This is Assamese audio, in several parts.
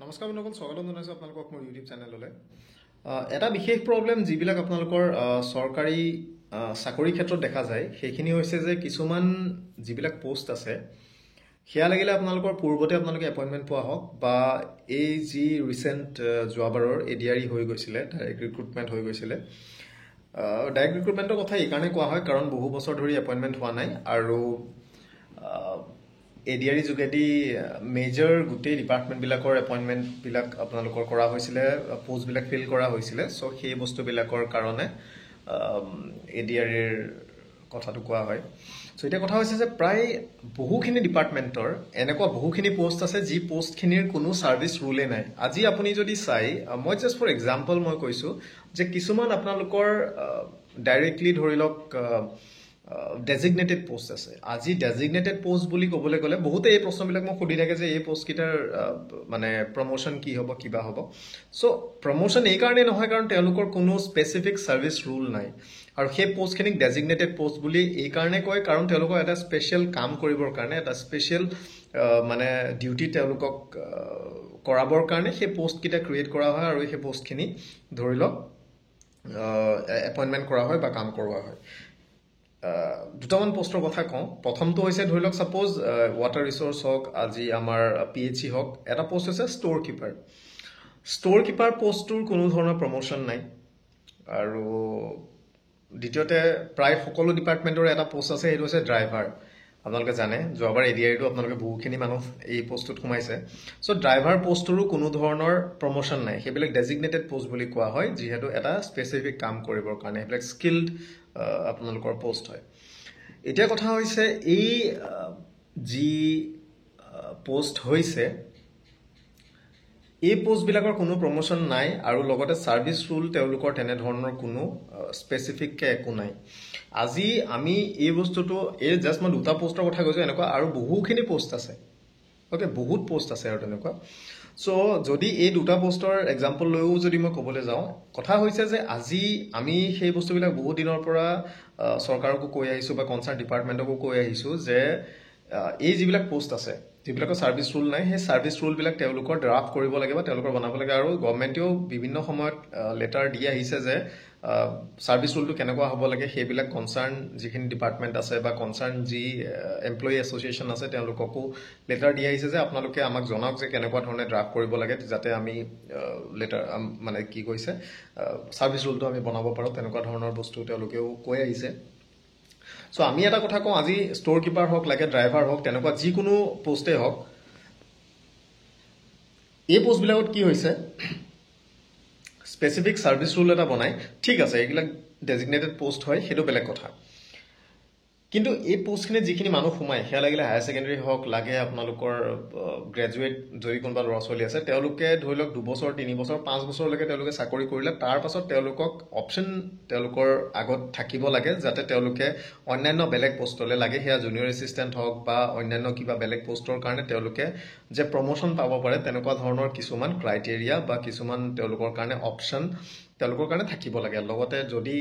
নমস্কাৰ বন্ধুসকল, স্বাগতম জনাইছোঁ আপোনালোকক মোৰ ইউটিউব চেনেললৈ। এটা বিশেষ প্ৰব্লেম যিবিলাক আপোনালোকৰ চৰকাৰী চাকৰি ক্ষেত্ৰত দেখা যায় সেইখিনি হৈছে যে কিছুমান যিবিলাক পোষ্ট আছে সেয়া লাগিলে আপোনালোকৰ পূৰ্বতে আপোনালোকে এপইণ্টমেণ্ট পোৱা হওক বা এই যি ৰিচেণ্ট যোৱাবাৰৰ এডিআৰই হৈ গৈছিলে, ডাইৰেক্ট ৰিক্ৰুটমেণ্ট হৈ গৈছিলে। ডাইৰেক্ট ৰিক্ৰুটমেণ্টৰ কথা এইকাৰণে কোৱা হয় কাৰণ বহু বছৰ ধৰি এপইণ্টমেণ্ট হোৱা নাই আৰু এডিআৰই যোগেদি মেজৰ গোটেই ডিপাৰ্টমেণ্টবিলাকৰ এপইণ্টমেণ্টবিলাক আপোনালোকৰ কৰা হৈছিলে, পোষ্টবিলাক ফিল কৰা হৈছিলে। চ' সেই বস্তুবিলাকৰ কাৰণে এডিআৰইৰ কথাটো কোৱা হয়। চ' এতিয়া কথা হৈছে যে প্ৰায় বহুখিনি ডিপাৰ্টমেণ্টৰ এনেকুৱা বহুখিনি পোষ্ট আছে যি পোষ্টখিনিৰ কোনো ছাৰ্ভিচ ৰুলে নাই। আজি আপুনি যদি চাই, মই জাষ্ট ফৰ এক্সাম্পল মই কৈছোঁ যে কিছুমান আপোনালোকৰ ডাইৰেক্টলি ধৰি লওক ডেজিগনেটেড পোষ্ট আছে। আজি ডেজিগনেটেড পোষ্ট বুলি ক'বলৈ গ'লে বহুতে এই প্ৰশ্নবিলাক মোক সুধি থাকে যে এই পোষ্টকেইটাৰ মানে প্ৰমোশ্যন কি হ'ব, কিবা হ'ব। চ' প্ৰমোশ্যন এইকাৰণেই নহয় কাৰণ তেওঁলোকৰ কোনো স্পেচিফিক ছাৰ্ভিচ ৰুল নাই আৰু সেই পোষ্টখিনিক ডেজিগনেটেড পোষ্ট বুলি এইকাৰণে কয় কাৰণ তেওঁলোকৰ এটা স্পেচিয়েল কাম কৰিবৰ কাৰণে, এটা স্পেচিয়েল মানে ডিউটি তেওঁলোকক কৰাবৰ কাৰণে সেই পোষ্টকেইটা ক্ৰিয়েট কৰা হয় আৰু সেই পোষ্টখিনি ধৰি লওক এপইণ্টমেণ্ট কৰা হয় বা কাম কৰোৱা হয়। দুটামান পোষ্টৰ কথা কওঁ। প্ৰথমটো হৈছে ধৰি লওক ছাপ'জ ৱাটাৰ ৰিচোৰ্চ হওক, আজি আমাৰ PHC হওক, এটা পোষ্ট হৈছে ষ্ট'ৰ কিপাৰ। ষ্ট'ৰ কিপাৰ পোষ্টটোৰ কোনো ধৰণৰ প্ৰমোশ্যন নাই আৰু দ্বিতীয়তে প্ৰায় সকলো ডিপাৰ্টমেণ্টৰ এটা পোষ্ট আছে, সেইটো হৈছে ড্ৰাইভাৰ। আপোনালোকে জানে যোৱাবাৰ এডিআৰইটো আপোনালোকে বহুখিনি মানুহ এই পোষ্টটোত সোমাইছে। চ' ড্ৰাইভাৰ পোষ্টটোৰো কোনো ধৰণৰ প্ৰমোশ্যন নাই, সেইবিলাক ডেজিগনেটেড পোষ্ট বুলি কোৱা হয় যিহেতু এটা স্পেচিফিক কাম কৰিবৰ কাৰণে, সেইবিলাক স্কিল্ড আপোনালোকৰ পোষ্ট হয়। এতিয়া কথা হৈছে এই যি পোষ্ট হৈছে এই পোষ্টবিলাকৰ কোনো প্ৰমোশ্যন নাই আৰু লগতে ছাৰ্ভিচ ৰুল তেওঁলোকৰ তেনেধৰণৰ কোনো স্পেচিফিককৈ একো নাই। আজি আমি এই বস্তুটো এই জাষ্ট মই দুটা পোষ্টৰ কথা কৈছোঁ, এনেকুৱা আৰু বহুখিনি পোষ্ট আছে। অ'কে, বহুত পোষ্ট আছে আৰু তেনেকুৱা। চ' যদি এই দুটা পোষ্টৰ এক্সাম্পল লৈও যদি মই ক'বলৈ যাওঁ, কথা হৈছে যে আজি আমি সেই বস্তুবিলাক বহুত দিনৰ পৰা চৰকাৰকো কৈ আহিছোঁ বা কনচাৰ্ণ ডিপাৰ্টমেণ্টকো কৈ আহিছোঁ যে এই যিবিলাক পোষ্ট আছে যিবিলাকৰ ছাৰ্ভিচ ৰুল নাই, সেই ছাৰ্ভিচ ৰুলবিলাক তেওঁলোকৰ ড্ৰাফ্ট কৰিব লাগে বা তেওঁলোকৰ বনাব লাগে। আৰু গভৰ্ণমেণ্টেও বিভিন্ন সময়ত লেটাৰ দি আহিছে যে ছাৰ্ভিচ ৰুলটো কেনেকুৱা হ'ব লাগে সেইবিলাক কনচাৰ্ণ যিখিনি ডিপাৰ্টমেণ্ট আছে বা কনচাৰ্ণ যি এমপ্লয়ী এছ'চিয়েশ্যন আছে তেওঁলোককো লেটাৰ দি আহিছে যে আপোনালোকে আমাক জনাওক যে কেনেকুৱা ধৰণে ড্ৰাফ্ট কৰিব লাগে যাতে আমি লেটাৰ মানে কি কৈছে ছাৰ্ভিচ ৰুলটো আমি বনাব পাৰোঁ, তেনেকুৱা ধৰণৰ বস্তু তেওঁলোকেও কৈ আহিছে। চ' আমি এটা কথা কওঁ, আজি ষ্ট'ৰ কিপাৰ হওক, লাগে ড্ৰাইভাৰ হওক, তেনেকুৱা যিকোনো পোষ্টেই হওক, এই পোষ্টবিলাকত কি হৈছে স্পেচিফিক ছাৰ্ভিচ ৰুল এটা বনাই, ঠিক আছে এইবিলাক ডেজিগনেটেড পোষ্ট হয়, সেইটো বেলেগ কথা। কিন্তু এই পোষ্টখিনিত যিখিনি মানুহ সোমায় সেয়া লাগিলে হায়াৰ ছেকেণ্ডেৰী হওক, লাগে আপোনালোকৰ গ্ৰেজুৱেট যদি কোনোবা ল'ৰা ছোৱালী আছে, তেওঁলোকে ধৰি লওক 2 বছৰ 3 বছৰ 5 বছৰলৈকে তেওঁলোকে চাকৰি কৰিলে, তাৰ পাছত তেওঁলোকক অপশ্যন তেওঁলোকৰ আগত থাকিব লাগে যাতে তেওঁলোকে অন্যান্য বেলেগ পোষ্টলৈ, লাগে সেয়া জুনিয়ৰ এছিষ্টেণ্ট হওক বা অন্যান্য কিবা বেলেগ পোষ্টৰ কাৰণে তেওঁলোকে যে প্ৰমোশ্যন পাব পাৰে, তেনেকুৱা ধৰণৰ কিছুমান ক্ৰাইটেৰিয়া বা কিছুমান তেওঁলোকৰ কাৰণে অপশ্যন তেওঁলোকৰ কাৰণে থাকিব লাগে। লগতে যদি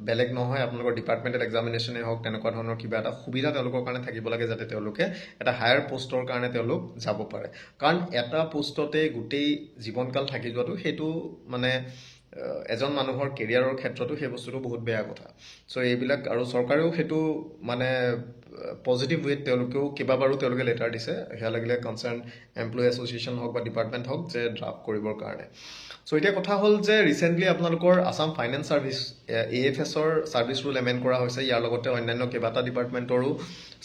বেলেগ নহয় আপোনালোকৰ ডিপাৰ্টমেণ্টেল এক্সামিনেশ্যনেই হওক, তেনেকুৱা ধৰণৰ কিবা এটা সুবিধা তেওঁলোকৰ কাৰণে থাকিব লাগে যাতে তেওঁলোকে এটা হায়াৰ পোষ্টৰ কাৰণে তেওঁলোক যাব পাৰে। কাৰণ এটা পোষ্টতে গোটেই জীৱনকাল থাকি যোৱাটো সেইটো মানে এজন মানুহৰ কেৰিয়াৰৰ ক্ষেত্ৰতো সেই বস্তুটো বহুত বেয়া কথা। চ' এইবিলাক আৰু চৰকাৰেও সেইটো মানে পজিটিভ ৱেত তেওঁলোকেও কেইবাবাৰো তেওঁলোকে লেটাৰ দিছে, সেয়া লাগিলে কনচাৰ্ণ এমপ্লয়ী এছ'চিয়েশ্যন হওক বা ডিপাৰ্টমেণ্ট হওক যে ড্ৰাফ্ট কৰিবৰ কাৰণে। চ' এতিয়া কথা হ'ল যে ৰিচেণ্টলি আপোনালোকৰ আছাম ফাইনেন্স ছাৰ্ভিচ AFSৰ ছাৰ্ভিচ ৰুল এমেণ্ড কৰা হৈছে, ইয়াৰ লগতে অন্যান্য কেইবাটা ডিপাৰ্টমেণ্টৰো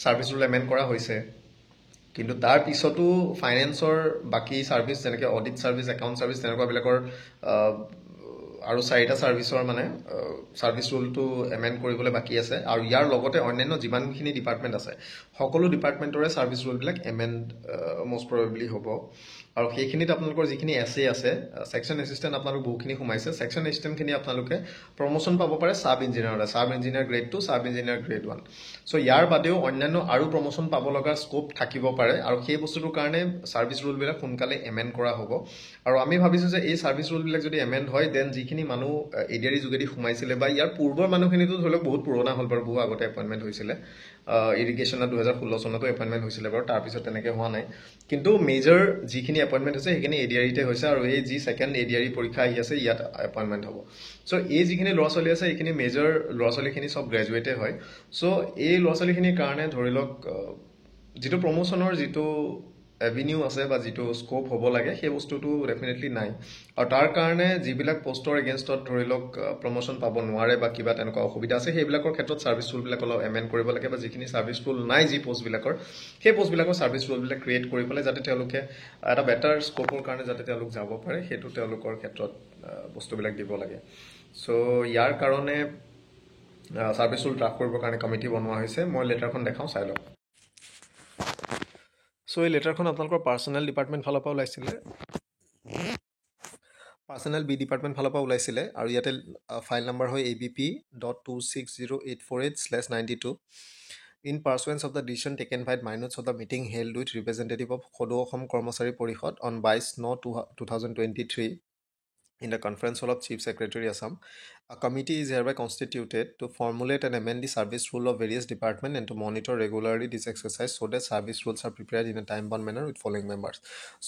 ছাৰ্ভিচ ৰুল এমেণ্ড কৰা হৈছে। কিন্তু তাৰ পিছতো ফাইনেন্সৰ বাকী ছাৰ্ভিচ যেনেকৈ অডিট ছাৰ্ভিচ, একাউণ্ট ছাৰ্ভিচ, তেনেকুৱাবিলাকৰ আৰু 4টা ছাৰ্ভিচৰ মানে ছাৰ্ভিচ ৰুলটো এমেণ্ড কৰিবলৈ বাকী আছে। আৰু ইয়াৰ লগতে অন্যান্য যিমানখিনি ডিপাৰ্টমেণ্ট আছে সকলো ডিপাৰ্টমেণ্টৰে ছাৰ্ভিচ ৰুলবিলাক এমেণ্ড মষ্ট প্ৰবেবলি হ'ব। আৰু সেইখিনিত আপোনালোকৰ যিখিনি SA আছে, ছেকশ্যন এছিষ্টেণ্ট আপোনালোক বহুখিনি সোমাইছে, ছেকশ্যন এছিষ্টেণ্টখিনি আপোনালোকে প্ৰমোশ্যন পাব পাৰে ছাব ইঞ্জিনিয়াৰলৈ, sub engineer grade 2, sub engineer grade 1। So' ইয়াৰ বাদেও অন্যান্য আৰু প্ৰমোশ্যন পাব লগা স্ক'প থাকিব পাৰে আৰু সেই বস্তুটোৰ কাৰণে ছাৰ্ভিচ ৰুলবিলাক সোনকালে এমেণ্ড কৰা হ'ব। আৰু আমি ভাবিছোঁ যে এই ছাৰ্ভিচ ৰুলবিলাক যদি এমেণ্ড হয় দেন যিখিনি যিখিনি মানুহ এডিআৰি যোগেদি সোমাইছিলে বা ইয়াৰ পূৰ্বৰ মানুহখিনিতো ধৰি লওক বহুত পুৰণা হ'ল বাৰু, বহু আগতে এপইণ্টমেণ্ট হৈছিলে। ইৰিগেশ্যনত 2016 চনতো এপইণ্টমেণ্ট হৈছিলে বাৰু, তাৰপিছত তেনেকৈ হোৱা নাই। কিন্তু মেজৰ যিখিনি এপইণ্টমেণ্ট হৈছে সেইখিনি এডিআৰিতে হৈছে, আৰু এই যি ছেকেণ্ড এডিআৰি পৰীক্ষা আহি আছে ইয়াত এপইণ্টমেণ্ট হ'ব। চ' এই যিখিনি ল'ৰা ছোৱালী আছে এইখিনি মেজৰ ল'ৰা ছোৱালীখিনি চব গ্ৰেজুৱেটে হয়। চ' এই ল'ৰা ছোৱালীখিনিৰ কাৰণে ধৰি লওক যিটো প্ৰমোশ্যনৰ যিটো এভিনিউ আছে বা যিটো স্ক'প হ'ব লাগে সেই বস্তুটো ডেফিনেটলি নাই। আৰু তাৰ কাৰণে যিবিলাক পষ্টৰ এগেইনষ্টত ধৰি লওক প্ৰমোশ্যন পাব নোৱাৰে বা কিবা তেনেকুৱা অসুবিধা আছে, সেইবিলাকৰ ক্ষেত্ৰত ছাৰ্ভিচ ৰুলবিলাক অলপ এমেণ্ড কৰিব লাগে, বা যিখিনি ছাৰ্ভিচ ৰুল নাই যি পষ্টবিলাকৰ, সেই পষ্টবিলাকৰ ছাৰ্ভিচ ৰুলবিলাক ক্ৰিয়েট কৰি পেলাই যাতে তেওঁলোকে এটা বেটাৰ স্ক'পৰ কাৰণে যাতে তেওঁলোক যাব পাৰে, সেইটো তেওঁলোকৰ ক্ষেত্ৰত বস্তুবিলাক দিব লাগে। চ' ইয়াৰ কাৰণে ছাৰ্ভিচ ৰুল ড্ৰাফ্ট কৰিবৰ কাৰণে কমিটি বনোৱা হৈছে। মই লেটাৰখন দেখাওঁ, চাই লওক। চ' এই লেটাৰখন আপোনালোকৰ পাৰ্চনেল ডিপাৰ্টমেণ্ট ফালৰ পৰা ওলাইছিলে, পাৰ্চনেল বি ডিপাৰ্টমেণ্ট ফালৰ পৰা ওলাইছিলে, আৰু ইয়াতে ফাইল নম্বৰ হয় ABP.26084/92 in pursuance of the decision taken by minutes of the meeting held with representative of Sadou Asom Karmachari Parishad on 22/9/2023 in the conference hall of Chief Secretary Assam. A committee is hereby constituted to formulate and amend the service rule of various departments and to monitor regularly this exercise so that service rules are prepared in a time-bound manner with following members.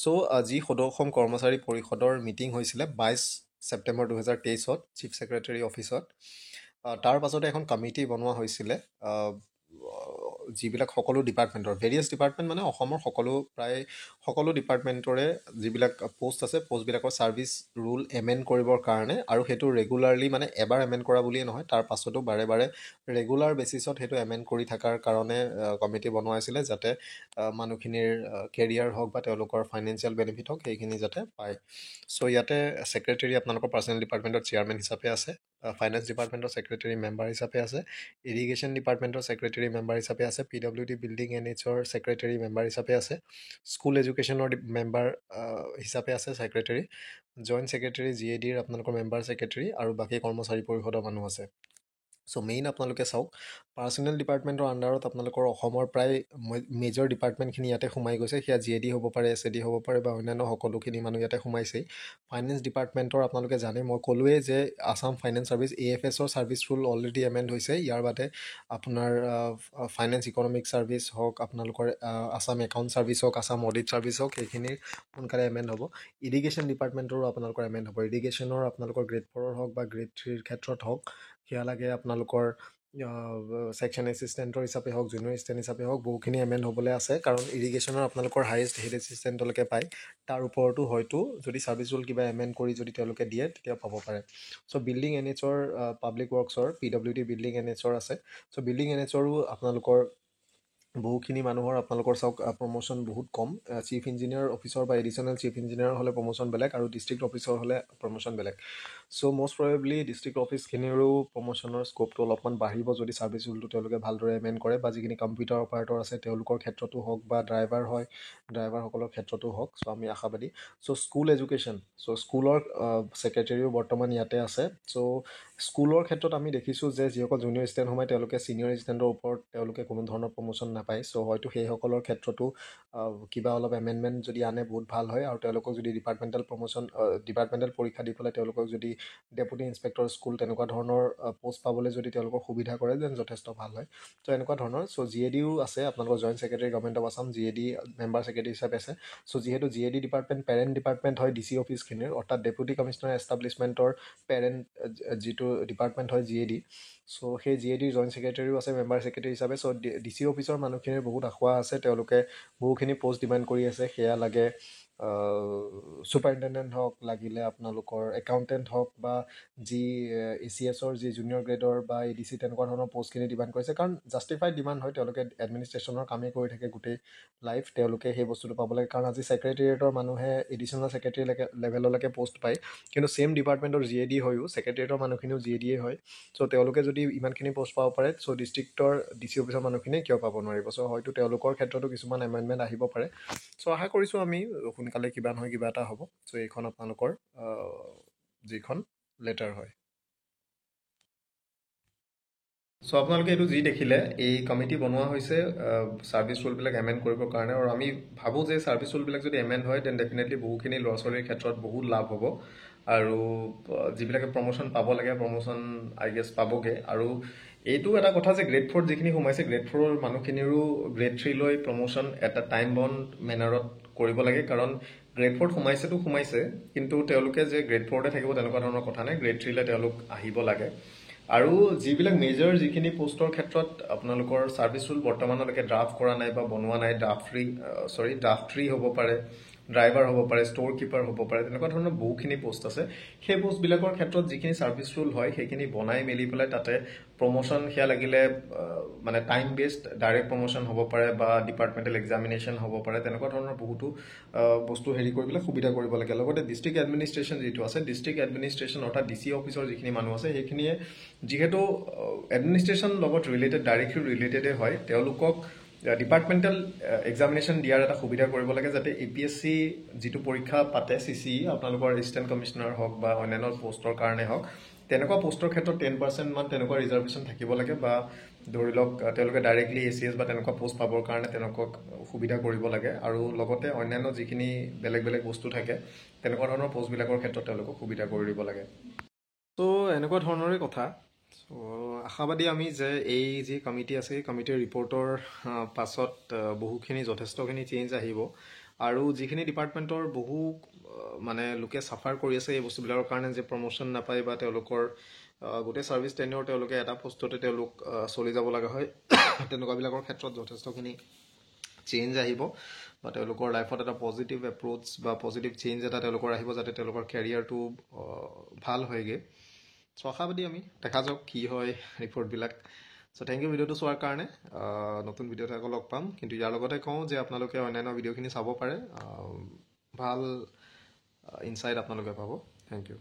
So, যি সদৌ অসম কৰ্মচাৰী পৰিষদৰ মিটিং হৈছিলে 22 ছেপ্টেম্বৰ 2023 চিফ ছেক্ৰেটাৰী অফিচত। তাৰ পাছতে এখন কমিটি বনোৱা হৈছিলে, যিবিলাক সকলো ডিপাৰ্টমেণ্টৰ, ভেৰিয়াছ ডিপাৰ্টমেণ্ট মানে অসমৰ প্ৰায় সকলো ডিপাৰ্টমেণ্টৰে যিবিলাক পোষ্ট আছে, পোষ্টবিলাকৰ ছাৰ্ভিচ ৰুল এমেণ্ড কৰিবৰ কাৰণে, আৰু সেইটো ৰেগুলাৰলি মানে এবাৰ এমেণ্ড কৰা বুলিয়ে নহয়, তাৰ পাছতো বাৰে বাৰে ৰেগুলাৰ বেচিছত সেইটো এমেণ্ড কৰি থকাৰ কাৰণে কমিটি বনোৱা হৈছিলে, যাতে মানুহখিনিৰ কেৰিয়াৰ হওক বা তেওঁলোকৰ ফাইনেন্সিয়েল বেনিফিট হওক সেইখিনি যাতে পায়। চ' ইয়াতে ছেক্ৰেটাৰী আপোনালোকৰ পাৰ্চনেল ডিপাৰ্টমেণ্টৰ চেয়াৰমেন হিচাপে আছে, ফাইনেন্স ডিপাৰ্টমেণ্টৰ ছেক্ৰেটাৰী মেম্বাৰ হিচাপে আছে, ইৰিগেশ্যন ডিপাৰ্টমেণ্টৰ ছেক্ৰেটাৰী মেম্বাৰ হিচাপে আছে, PWD বিল্ডিং NHৰ ছেক্ৰেটাৰী মেম্বাৰ হিচাপে আছে, স্কুল এডুকেশ্যনৰ মেম্বাৰ হিচাপে আছে ছেক্ৰেটাৰী, জইণ্ট ছেক্ৰেটাৰী GADৰ আপোনালোকৰ মেম্বাৰ ছেক্ৰেটাৰী, আৰু বাকী কৰ্মচাৰী পৰিষদৰ মানুহ আছে। চ' মেইন আপোনালোকে চাওক, পাৰ্চনেল ডিপাৰ্টমেণ্টৰ আণ্ডাৰত আপোনালোকৰ অসমৰ প্ৰায় মেজৰ ডিপাৰ্টমেণ্টখিনি ইয়াতে সোমাই গৈছে। সেয়া GAD হ'ব পাৰে, SAD হ'ব পাৰে, বা অন্যান্য সকলোখিনি মানুহ ইয়াতে সোমাইছেই। ফাইনেন্স ডিপাৰ্টমেণ্টৰ আপোনালোকে জানে, মই ক'লোৱেই যে আছাম ফাইনেন্স ছাৰ্ভিচ AFSৰ ছাৰ্ভিচ ৰুল অলৰেডি এমেণ্ড হৈছে। ইয়াৰ বাদে আপোনাৰ ফাইনেন্স ইকনমিক ছাৰ্ভিচ হওক, আপোনালোকৰ আছাম একাউণ্ট ছাৰ্ভিচ হওক, আছাম অডিট ছাৰ্ভিচ হওক, সেইখিনি সোনকালে এমেণ্ড হ'ব। ইৰিগেশ্যন ডিপাৰ্টমেণ্টৰো আপোনালোকৰ এমেণ্ড হ'ব। ইৰিগেশ্যনৰ আপোনালোকৰ গ্ৰেড 4 হওক বা গ্ৰেড 3ৰ ক্ষেত্ৰত হওক, সেয়া লাগে আপোনালোকৰ ছেকশ্যন এছিষ্টেণ্টৰ হিচাপে হওক, জুনিয়ৰ এছিষ্টেণ্ট হিচাপে হওক, বহুখিনি এমেণ্ড হ'বলৈ আছে, কাৰণ ইৰিগেশ্যনৰ আপোনালোকৰ হায়েষ্ট হেড এছিষ্টেণ্টলৈকে পায়। তাৰ ওপৰতো হয়তো যদি ছাৰ্ভিচ ৰুল কিবা এমেণ্ড কৰি যদি তেওঁলোকে দিয়ে তেতিয়া পাব পাৰে। চ' বিল্ডিং NHৰ পাব্লিক ৱৰ্কছৰ PWD বিল্ডিং NHৰ আছে। চ' বিল্ডিং NHৰো আপোনালোকৰ বহুখিনি মানুহৰ আপোনালোকৰ চাওক প্ৰমোশ্যন বহুত কম। চিফ ইঞ্জিনিয়াৰ অফিচৰ বা এডিশ্যনেল চিফ ইঞ্জিনিয়াৰ হ'লে প্ৰমোশ্যন বেলেগ, আৰু ডিষ্ট্ৰিক্ট অফিচৰ হ'লে প্ৰমোশ্যন বেলেগ। চ' মষ্ট প্ৰবেবলি ডিষ্ট্ৰিক্ট অফিচখিনিৰো প্ৰমোশ্যনৰ স্ক'পটো অলপমান বাঢ়িব যদি ছাৰ্ভিচ ৰুলটো তেওঁলোকে ভালদৰে এমেণ্ড কৰে, বা যিখিনি কম্পিউটাৰ অপাৰেটৰ আছে তেওঁলোকৰ ক্ষেত্ৰতো হওক, বা ড্ৰাইভাৰ হয় ড্ৰাইভাৰসকলৰ ক্ষেত্ৰতো হওক। চ' আমি আশাবাদী। চ' স্কুল এডুকেশ্যন, চ' স্কুলৰ ছেক্ৰেটাৰীও বৰ্তমান ইয়াতে আছে। চ' স্কুলৰ ক্ষেত্ৰত আমি দেখিছোঁ যে যিসকল জুনিয়ৰ এছিষ্টেণ্ট সোমায় তেওঁলোকে ছিনিয়ৰ এছিষ্টেণ্টৰ ওপৰত তেওঁলোকে কোনো ধৰণৰ প্ৰমোশ্যন নাপায়। চ' হয়তো সেইসকলৰ ক্ষেত্ৰতো কিবা অলপ এমেণ্ডমেণ্ট যদি আনে বহুত ভাল হয়, আৰু তেওঁলোকক যদি ডিপাৰ্টমেণ্টেল পৰীক্ষা দি পেলাই তেওঁলোকক যদি ডেপুটি ইনস্পেক্টৰ স্কুল তেনেকুৱা ধৰণৰ পষ্ট পাবলৈ যদি তেওঁলোকৰ সুবিধা কৰে, যেন যথেষ্ট ভাল হয়। চ' এনেকুৱা ধৰণৰ। চ' GADও আছে আপোনালোকৰ joint secretary government of Assam, GAD member secretary হিচাপে আছে। চ' যিহেতু GAD ডিপাৰ্টমেণ্ট পেৰেণ্ট ডিপাৰ্টমেণ্ট হয় DC অফিচখিনিৰ, অৰ্থাৎ ডেপুটি কমিশ্যনাৰ এষ্টাব্লিছমেণ্টৰ পেৰেণ্ট যিটো ডিপাৰ্টমেণ্ট হয় GAD। চ' সেই GADৰ জইণ্ট ছেক্ৰেটাৰীও আছে মেম্বাৰ ছেক্ৰেটাৰী হিচাপে। চ' DC অফিচৰ মানুহখিনিৰ বহুত আশা আছে, তেওঁলোকে বহুখিনি পষ্ট ডিমাণ্ড কৰি আছে। সেয়া লাগে ছুপাৰিণ্টেণ্ডেণ্ট হওক, লাগিলে আপোনালোকৰ একাউণ্টেণ্ট হওক, বা যি ACSৰ যি জুনিয়ৰ গ্ৰেডৰ বা ADC তেনেকুৱা ধৰণৰ পষ্টখিনি ডিমাণ্ড কৰিছে, কাৰণ জাষ্টিফাইড ডিমাণ্ড হয়। তেওঁলোকে এডমিনিষ্ট্ৰেশ্যনৰ কামেই কৰি থাকে গোটেই লাইফ, তেওঁলোকে সেই বস্তুটো পাব লাগে। কাৰণ আজি ছেক্ৰেটেৰিয়েটৰ মানুহে এডিশ্যনেল ছেক্ৰেটাৰী লেভেললৈকে পষ্ট পায়, কিন্তু ছেইম ডিপাৰ্টমেণ্টৰ GAD হয়ো ছেক্ৰেটেৰিয়েটৰ মানুহখিনিও GADয়ে হয়। চ' তেওঁলোকে যদি ইমানখিনি পষ্ট পাব পাৰে, চ' ডিষ্ট্ৰিক্টৰ DC অফিচৰ মানুহখিনিয়ে কিয় পাব নোৱাৰিব? চ' হয়তো তেওঁলোকৰ ক্ষেত্ৰতো কিছুমান এমেণ্ডমেণ্ট আহিব পাৰে। চ' আশা কৰিছোঁ আমি সোনকালে কিবা নহয় কিবা এটা হ'ব। চ' এইখন আপোনালোকৰ যিখন লেটাৰ হয়। সো আপোনালোকে এইটো যি দেখিলে এই কমিটি বনোৱা হৈছে সাৰ্ভিস ৰুলবিলাক এমেণ্ড কৰিবৰ কাৰণে আৰু আমি ভাবোঁ যে সাৰ্ভিস ৰুলবিলাক যদি এমেণ্ড হয় দেন ডেফিনেটলি বহুখিনি ল'ৰা ছোৱালীৰ ক্ষেত্ৰত বহুত লাভ হ'ব আৰু যিবিলাকে প্ৰমোশ্যন পাব লাগে প্ৰমোশ্যন আই গেছ পাবগৈ আৰু এইটো এটা কথা যে গ্ৰেড 4 যিখিনি সোমাইছে গ্ৰেড 4ৰ মানুহখিনিৰো গ্ৰেড 3 লৈ প্ৰমোশ্যন এটা টাইম বন্ড মেনাৰত কৰিব লাগে কাৰণ গ্ৰেড 4ত সোমাইছে কিন্তু তেওঁলোকে যে গ্ৰেড 4তে থাকিব তেনেকুৱা ধৰণৰ কথা নাই গ্ৰেড 3লৈ তেওঁলোক আহিব লাগে আৰু যিবিলাক মেজৰ যিখিনি পোষ্টৰ ক্ষেত্ৰত আপোনালোকৰ সাৰ্ভিস ৰুল বৰ্তমানলৈকে ড্ৰাফ্ট কৰা নাই বা বনোৱা নাই ড্ৰাফ্ট 3 হ'ব পাৰে ড্ৰাইভাৰ হ'ব পাৰে ষ্ট'ৰ কিপাৰ হ'ব পাৰে তেনেকুৱা ধৰণৰ বহুখিনি পোষ্ট আছে সেই পোষ্টবিলাকৰ ক্ষেত্ৰত যিখিনি সাৰ্ভিস ৰুল হয় সেইখিনি বনাই মেলি পেলাই তাতে প্ৰমোশ্যন সেয়া লাগিলে মানে টাইম বেছড ডাইৰেক্ট প্ৰমোশ্যন হ'ব পাৰে বা ডিপাৰ্টমেণ্টেল এক্সামিনেশ্যন হ'ব পাৰে তেনেকুৱা ধৰণৰ বহুতো বস্তু হেৰি কৰি পেলাই সুবিধা কৰিব লাগে লগতে ডিষ্ট্ৰিক্ট এডমিনিষ্ট্ৰেশ্যন যিটো আছে ডিষ্ট্ৰিক্ট এডমিনিষ্ট্ৰেশ্যন অৰ্থাৎ DC অফিচৰ যিখিনি মানুহ আছে সেইখিনিয়ে যিহেতু এডমিনিষ্ট্ৰেশ্যন লগত ডাইৰেক্টলি ৰিলেটেডে হয় তেওঁলোকক ডিপাৰ্টমেণ্টেল এক্সামিনেশ্যন দিয়াৰ এটা সুবিধা কৰিব লাগে যাতে APSC যিটো পৰীক্ষা পাতে CCE আপোনালোকৰ এছিষ্টেণ্ট কমিশ্যনাৰ হওক বা অন্যান্য পোষ্টৰ কাৰণে হওক তেনেকুৱা পোষ্টৰ ক্ষেত্ৰত 10% মান তেনেকুৱা ৰিজাৰ্ভেশ্যন থাকিব লাগে বা ধৰি লওক তেওঁলোকে ডাইৰেক্টলি ACS বা তেনেকুৱা পোষ্ট পাবৰ কাৰণে তেওঁলোকক সুবিধা কৰিব লাগে আৰু লগতে অন্যান্য যিখিনি বেলেগ বেলেগ বস্তু থাকে তেনেকুৱা ধৰণৰ পোষ্টবিলাকৰ ক্ষেত্ৰত তেওঁলোকক সুবিধা কৰি দিব লাগে ত' এনেকুৱা ধৰণৰে কথা চ' আশাবাদী আমি যে এই যি কমিটি আছে এই কমিটিৰ ৰিপৰ্টৰ পাছত বহুখিনি যথেষ্টখিনি চেঞ্জ আহিব আৰু যিখিনি ডিপাৰ্টমেণ্টৰ বহু মানে লোকে চাফাৰ কৰি আছে এই বস্তুবিলাকৰ কাৰণে যে প্ৰমোশ্যন নাপায় বা তেওঁলোকৰ গোটেই ছাৰ্ভিচ টেনিয়ৰ তেওঁলোকে এটা পোষ্টতে তেওঁলোক চলি যাব লগা হয় তেনেকুৱাবিলাকৰ ক্ষেত্ৰত যথেষ্টখিনি চেঞ্জ আহিব বা তেওঁলোকৰ লাইফত এটা পজিটিভ এপ্ৰ'চ বা পজিটিভ চেঞ্জ এটা তেওঁলোকৰ আহিব যাতে তেওঁলোকৰ কেৰিয়াৰটো ভাল হয়গৈ চ' আশাবাদী আমি দেখা যাওক কি হয় ৰিপৰ্টবিলাক চ' থেংক ইউ ভিডিঅ'টো চোৱাৰ কাৰণে নতুন ভিডিঅ'তে আকৌ লগ পাম কিন্তু ইয়াৰ লগতে কওঁ যে আপোনালোকে অন্যান্য ভিডিঅ'খিনি চাব পাৰে ভাল ইনচাইট আপোনালোকে পাব থেংক ইউ